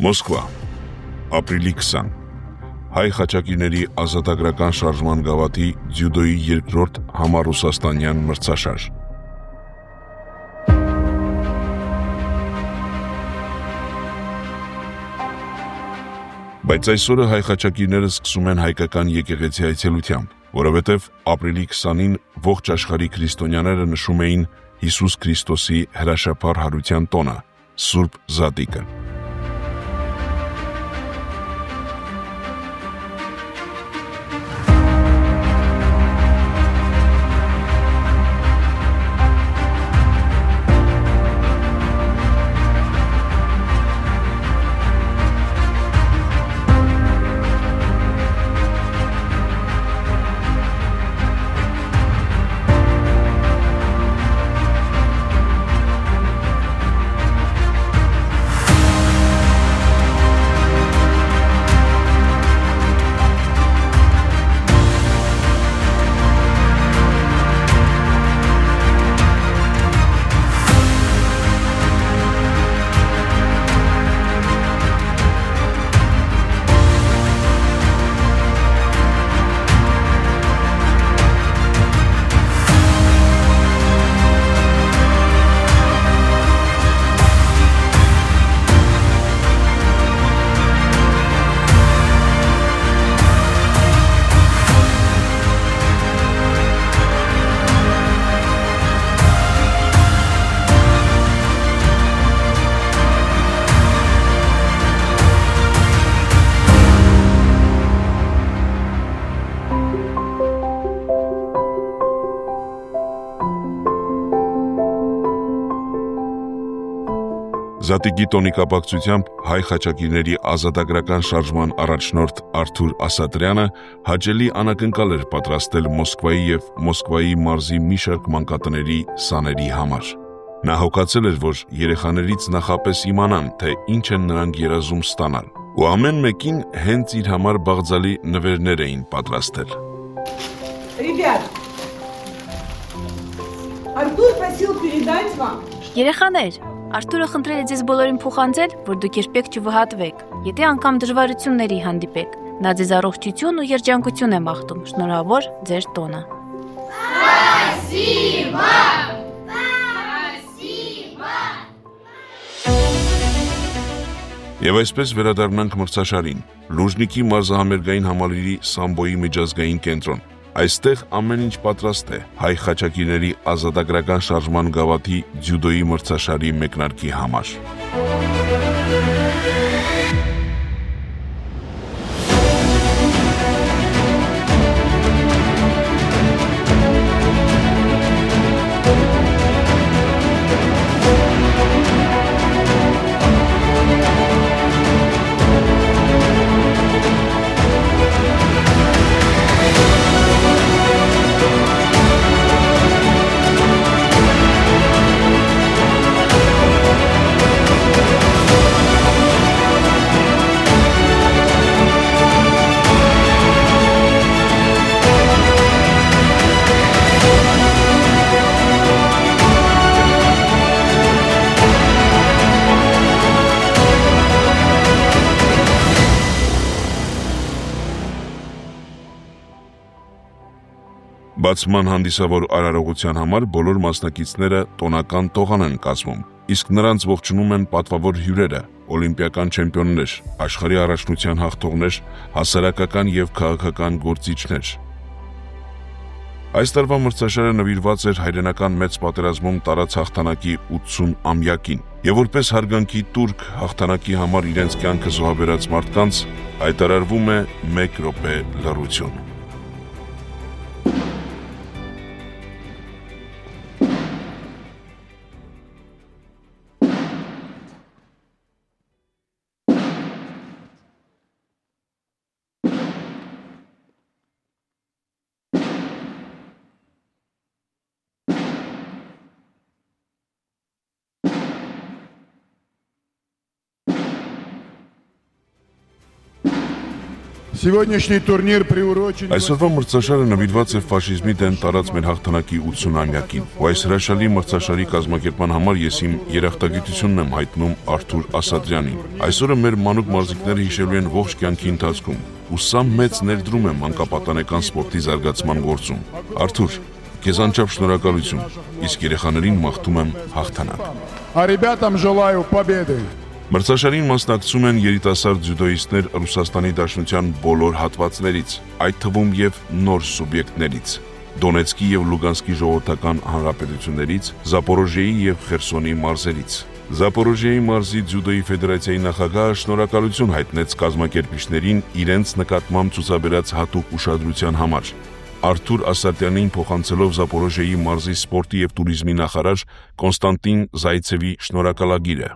Մոսկվա, ապրիլի 20, հայ խաչակիրների ազատագրական շարժման գավաթի ձյուդոյի երկրորդ համառուսաստանյան մրցաշար։ Բայց այսօրը հայ խաչակիրները սկսում են հայկական եկեղեցի այցելությամբ, որովհետև ապրիլի 20-ին ողջ աշխարհի քրիստոնյաները նշում էին Հիսուս Քրիստոսի հրաշափառ հարության տոնը, Սուրբ Զատիկը։ Զատիկի տոնի կապակցությամբ հայ խաչակիրների ազատագրական շարժման առաջնորդ Արթուր Ասատրյանը հաճելի անակնկալ էր պատրաստել Մոսկվայի և Մոսկվայի մարզի մի շարք մանկատների սաների համար։ Նա հոգացել էր, որ երեխաներից նախապես իմանան, թե ինչ են նրանք երազում ստանալ, ու ամեն մեկին հենց իր համար բաղձալի նվերներ էին պատրաստել։ Երեխաներ, Արթուրը խնդրել է ձեզ բոլորին փոխանցել, որ դուք երբեք չվհատվեք, եթե անգամ դժվարությունների հանդիպեք։ Նա ձեզ առողջություն ու երջանկություն է մաղթում, շնորհավոր ձեր տոնը։ Եվ այսպես վերադառնանք մրցաշարին, Լուժնիկի մարզահամերգային համալիրի սամբոյի միջազգային կենտրոն։ Այստեղ ամեն ինչ պատրաստ է հայ խաչակիրների ազատագրական շարժման գավաթի ձյուդոյի մրցաշարի մեկնարկի համար։ Բացման հանդիսավոր արարողության համար բոլոր մասնակիցները տոնական տողան են կազմում, իսկ նրանց ողջունում են պատվավոր հյուրերը, օլիմպիական չեմպիոններ, աշխարհի առաջնության հաղթողներ, հասարակական և քաղաքական գործիչներ։ Այս տարվա մրցաշարը նվիրված էր հայրենական մեծ պատերազմում տարած հաղթանակի 80-ամյակին, և որպես հարգանքի տուրք հաղթանակի համար իրենց կյանքը զոհաբերած մարդկանց հայտարարվում է 1 րոպե լռություն։ Сегодняшний турнир приурочен... Այսօրվա մրցաշարը նվիրված է ֆաշիզմի դեմ տարած մեր հաղթանակի 80-ամյակին։ Ու այս հրաշալի մրցաշարի կազմակերպման համար ես իմ երախտագիտությունն եմ հայտնում Արթուր Ասատրյանին։ Այսօրը մեր մանուկ մարզիկները հիշելու են ողջ կյանքի ընթացքում, ու սա մեծ ներդրում է մանկապատանեկան սպորտի զարգացման գործում։ Արթուր, քեզ անչափ շնորհակալություն, իսկ երեխաներին մաղթում եմ հաղթանակ։ А ребятам желаю победы. Մրցաշարին մասնակցում են երիտասարդ ձյուդոիստներ Ռուսաստանի Դաշնության բոլոր հատվածներից, այդ թվում եւ նոր սուբյեկտներից՝ Դոնեցկի եւ Լուգանսկի ժողովրդական հանրապետություններից, Զապորոժիեի եւ Խերսոնի մարզերից։ Զապորոժիեի մարզի ձյուդոյի ֆեդերացիայի նախագահը շնորհակալություն հայտնեց կազմակերպիչներին իրենց նկատմամբ ցուցաբերած հատուկ ուշադրության համար։ Արթուր Ասատրյանին փոխանցելով Զապորոժիեի մարզի սպորտի եւ туриզմի նախարար Կոնստանտին Զայցևի շնորհակալագիրը։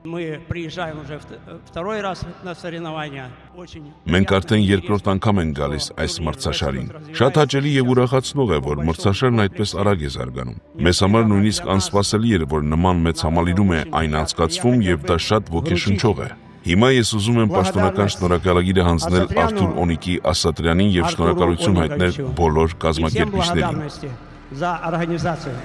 Мы приезжаем уже второй раз на соревнования. Մենք արդեն երկրորդ անգամ ենք գալիս այս մրցաշարին։ Շատ հաճելի եւ ուրախացնող է, որ մրցաշարն այդպես արագ է զարգանում։ Մեզ համար նույնիսկ անսպասելի էր, որ նման մեծ համալիրում է այն անցկացվում եւ դա շատ ոգեշնչող է։ Հիմա ես ուզում եմ պաշտոնական շնորհակալագիրը հանձնել Արթուր Օնիկի Ասատրյանին եւ շնորհակալություն հայտնել բոլոր կազմակերպիչներին։ За организацию.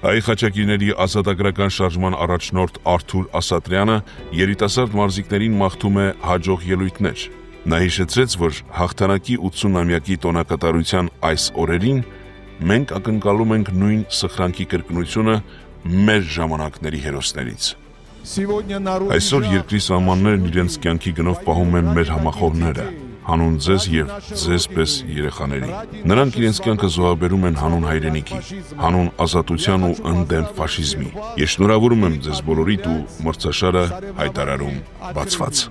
Հայ խաչակիրների ազատագրական շարժման առաջնորդ Արթուր Ասատրյանը երիտասարդ մարզիկներին մաղթում է հաջող ելույթներ։ Նա հիշեցրեց, որ հաղթանակի 80-ամյակի տոնակատարության այս օրերին մենք ակնկալում ենք նույն սխրանքի կրկնությունը մեր ժամանակների հերոսներից։ Այսօր երկրի սահմաններն իրենց կյանքի գնով պահում են մեր համախոհները, հանուն ձեզ եւ ձեզ պես երեխաների։ Նրանք իրենց կյանքը զոհաբերում են հանուն հայրենիքի, հանուն ազատության ու ընդդեմ ֆաշիզմի։ Ես շնորհավորում եմ ձեզ բոլորիդ ու մրցաշարը հայտարարում բացված։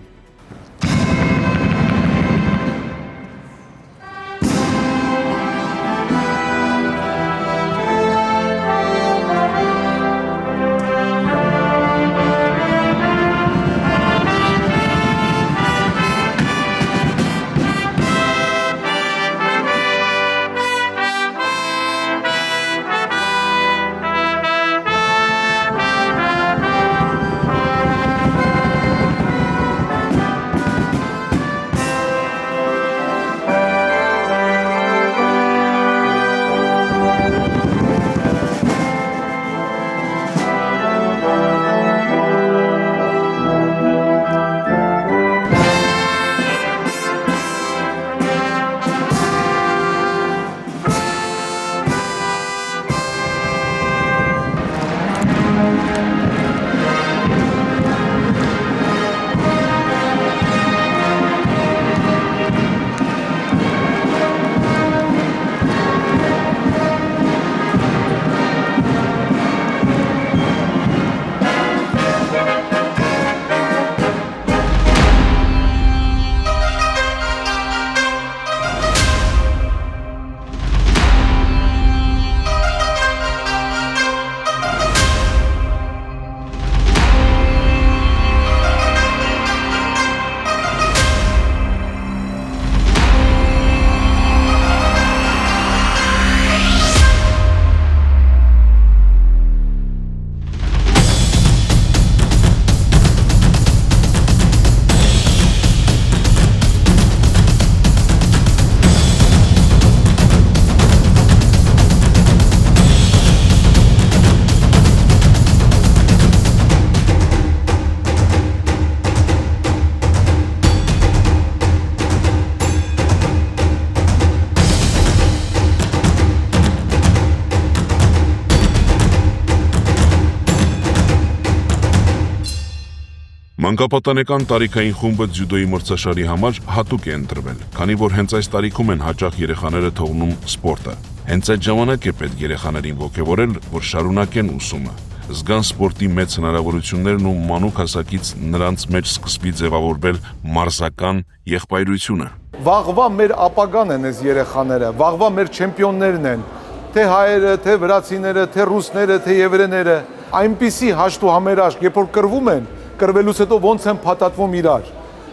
Մանկապատանեկան տարիքային խումբը ձյուդոյի մրցաշարի համար հատուկ է ընտրվել, քանի որ հենց այս տարիքում են հաճախ երեխաները թողնում սպորտը։ Հենց այդ ժամանակ է պետք երեխաներին ոգևորել, որ շարունակեն ուսումը, զգան սպորտի մեծ հնարավորություններն ու մանուկ հասակից նրանց մեջ սկսվի ձևավորվել մարզական եղբայրությունը։ Վաղվա մեր ապագան են այս երեխաները, վաղվա մեր չեմպիոններն են, թե հայերը, թե վրացիները, թե ռուսները, թե եվրեները, այնպիսի հաշտ ու համերաշխ, երբ որ կռվում են, կռվելուց հետո ոնց են փաթաթվում իրար։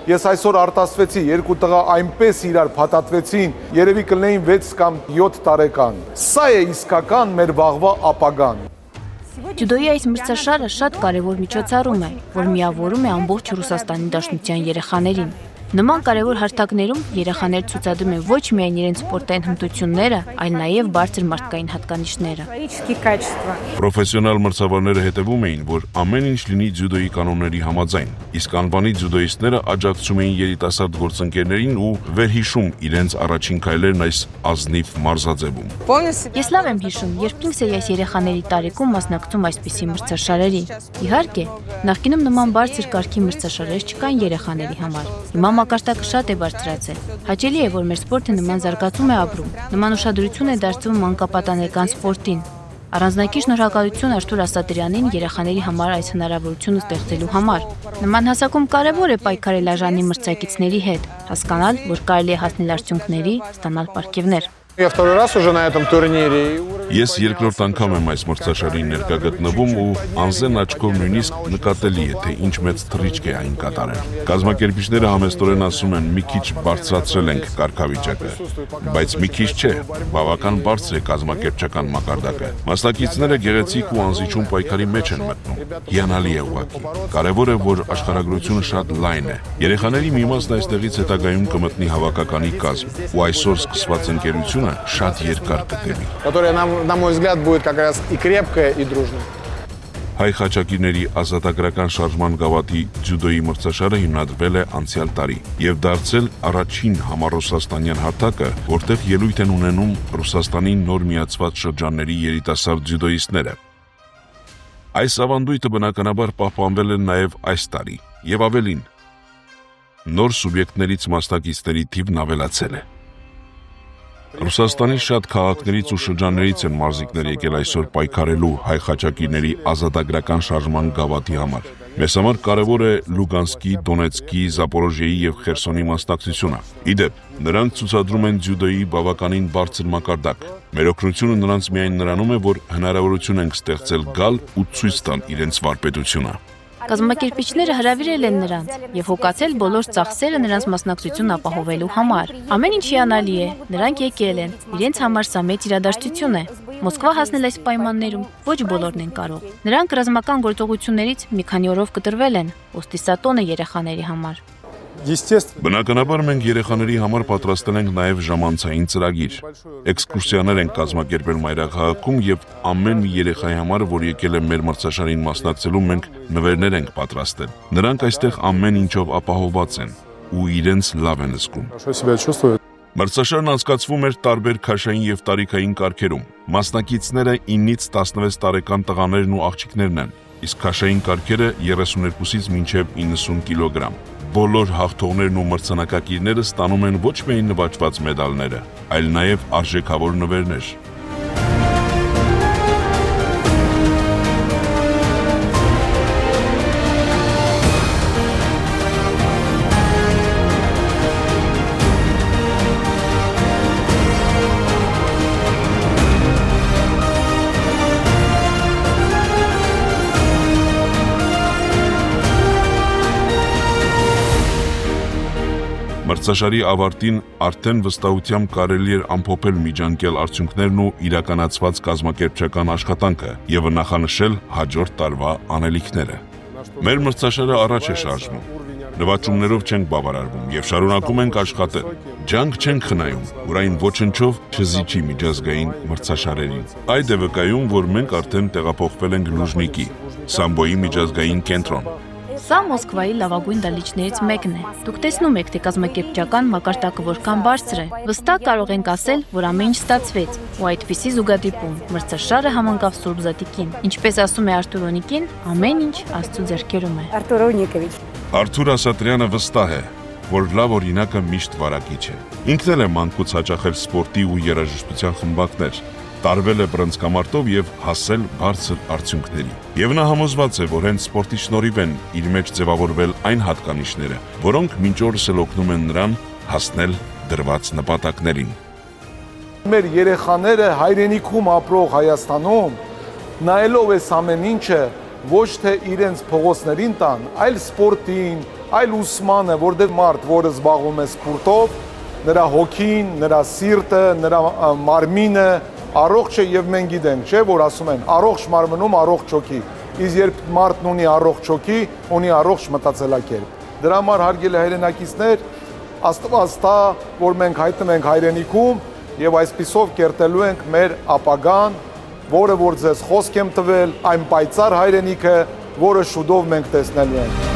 Ես այսօր արտասվեցի, երկու տղա այնպես իրար փաթաթվեցին, երևի կլինեին 6 կամ 7 տարեկան։ Սա է իսկական մեր վաղվա ապագան։ Ջյուդոյի այս մրցաշարը շատ կարևոր միջոցառում է, որ միավորում է ամբողջ Ռուսաստանի Դաշնության երեխաներին։ Նման կարևոր հարթակներում երեխաներ ցուցադրում են ոչ միայն իրենց սպորտային հմտությունները, այլ նաև բարձր մարդկային հատկանիշները։ Պրոֆեսիոնալ մրցավարները հետևում էին, որ ամեն ինչ լինի ձյուդոյի կանոնների համաձայն, իսկ անվանի ձյուդոիստները աջակցում էին երիտասարդ գործընկերներին ու վերհիշում իրենց առաջին քայլերն այս ազնիվ մարզաձևում։ Ես լավ եմ հիշում, երբ ինքս էի այս երեխաների տարիքում մասնակցում այսպիսի մրցաշարերի։ Իհարկե, նախկինում նման բարձր կարգի մրցաշարեր չկային երեխաների համար։ Հիմա մակարդակը շատ է բարձրացել։ Հաճելի է, որ մեր սպորտը նման զարգացում է ապրում, նման ուշադրություն է դարձվում մանկապատանեկան սպորտին։ Առանձնակի շնորհակալություն Արթուր Ասատրյանին երեխաների համար այս հնարավորությունը ստեղծելու համար։ Նման հասակում կարևոր է պայքարել արժանի մրցակիցների հետ, հասկանալ, որ կարելի է հասնել արդյունքների, ստանալ պարգևներ։ Я второй раз уже на этом турнире. Ես երկրորդ անգամ եմ այս մրցաշարին ներկա գտնվում ու անզեն աչքով նույնիսկ նկատելի է, թե ինչ մեծ թռիչք է այն կատարել։ Կազմակերպիչները համեստորեն ասում են՝ մի քիչ բարձրացրել ենք կարգավիճակը, բայց մի քիչ չէ, բավական բարձր է կազմակերպչական մակարդակը։ Մասնակիցները գեղեցիկ ու անզիջում պայքարի մեջ են մտնում։ Հիանալի է ուղղակի։ Կարևոր է, որ աշխարհագրությունը շատ լայն է։ Երեխաների մի մասն այստեղից հետագայում կմտնի հավաքականի կազմ, ու այսօր սկսված ընկերությունը շատ երկար կտևի։ Которая, на мой взгляд, будет как раз и крепкая, и дружная. Հայ խաչակիրների ազատագրական շարժման գավաթի ձյուդոյի մրցաշարը հիմնադրվել է անցյալ տարի եւ դարձել առաջին համառուսաստանյան հարթակը, որտեղ ելույթ են ունենում Ռուսաստանի նոր միացված շրջանների երիտասարդ ձյուդոիստները։ Այս ավանդույթը բնականաբար պահպանվել է նաեւ այս տարի եւ ավելին։ Նոր սուբյեկտներից մասնակիցների թիվն ավելացել է։ Ռուսաստանի շատ քաղաքներից ու շրջաններից են մարզիկներ եկել այսօր պայքարելու հայ խաչակիրների ազատագրական շարժման գավաթի համար։ Մեզ համար կարևոր է Լուգանսկի, Դոնեցկի, Զապորոժիեի եւ Խերսոնի մասնակցությունը։ Իդեպ, նրանք ցուցադրում են ձյուդոյի բավականին բարձր մակարդակ։ Մեր օգնությունը նրանց միայն նրանում է, որ հնարավորություն ենք ստեղծել գալ ու ցույց տալ իրենց վարպետությունը։ Կազմակերպիչները հրավիրել են նրանց եւ հոգացել բոլոր ծախսերը նրանց մասնակցություն ապահովելու համար։ Ամեն ինչ հիանալի է, նրանք եկել են, իրենց համար սա մեծ իրադարձություն է։ Մոսկվա հասնել այս պայմաններում ոչ բոլորն են կարող։ Նրանք ռազմական գործողություններից մի քանի օրով կտրվել են, ոստիսատոն է երեխաների համար։ Բնականաբար մենք երեխաների համար պատրաստել ենք նաև ժամանցային ծրագիր։ Էքսկուրսիաներ ենք կազմակերպել մայրաքաղաքում եւ ամեն մի երեխայի համար, որ եկել է մեր մրցաշարին մասնակցելու, մենք նվերներ ենք պատրաստել։ Նրանք այստեղ ամեն ինչով ապահովված են ու իրենց լավ են զգում։ Մրցաշարն անցկացվում էր տարբեր քաշային եւ տարիքային կարգերում։ Մասնակիցները 9-ից 16 տարեկան տղաներն ու աղջիկներն են, իսկ քաշային կարգերը 32-ից մինչև 90 կիլոգրամ։ Բոլոր հաղթողներն ու մրցանակակիրները ստանում են ոչ միայն նվաճված մեդալները, այլ նաև արժեքավոր նվերներ։ Մրցաշարի ավարտին արդեն վստահությամբ կարելի էր ամփոփել միջանկյալ արդյունքներն ու իրականացված կազմակերպչական աշխատանքը եւ նախանշել հաջորդ տարվա անելիքները։ Մեր մրցաշարը առաջ է շարժվում։ Նվաճումներով չենք բավարարվում եւ շարունակում ենք աշխատել։ Ջանք չենք խնայում, որ այն ոչնչով չզիջի միջազգային մրցաշարերին։ Այդ է վկայում, որ մենք արդեն տեղափոխվել ենք Լուժնիկի, սամբոյի միջազգային կենտրոն։ Սա Մոսկվայի լավագույն դահլիճներից մեկն է։ Դուք տեսնում եք, թե կազմակերպչական մակարդակը որքան բարձր է։ Վստահ կարող ենք ասել, որ ամեն ինչ ստացվեց, ու այդպիսի զուգադիպում մրցաշարը համընկավ Սուրբ Զատիկին։ Ինչպես ասում է Արթուր Օնիկին, ամեն ինչ Աստծո ձեռքերում է։ Արթուր Ասատրյանը վստահ է, որ լավ օրինակը միշտ վարակիչ է։ Ինքն էլ է մանկուց հաճախել սպորտի ու երաժշտության խմբակներ, տարվել է բռնցքամարտով եւ հասել բարձր արդյունքների։ Եվ նա համոզված է, որ հենց սպորտի շնորհիվ են իր մեջ ձևավորվել այն հատկանիշները, որոնք մինչ օրս էլ օգնում են նրան հասնել դրված նպատակներին։ Մեր երեխաները հայրենիքում ապրող Հայաստանում նայելով այս ամեն ինչը ոչ թե իրենց փողոցներին տան, այլ սպորտին, այլ ուսմանը, որտեղ մարդ, որը զբաղվում է սպորտով, նրա հոգին, նրա սիրտը, նրա մարմինը առողջ է եւ մենք գիտենք, չէ, որ ասում են առողջ մարմնում առողջ հոգի։ Իսկ երբ մարդն ունի առողջ հոգի, ունի առողջ մտածելակերպ։ Դրա համար հարգելի հայրենակիցներ, Աստված տա, որ մենք հայտնում ենք հայրենիքում եւ այսպիսով կերտելու ենք մեր ապագան, որը որ ձեզ խոսք եմ տվել, այն պայծառ հայրենիքը, որը շուտով մենք տեսնելու ենք։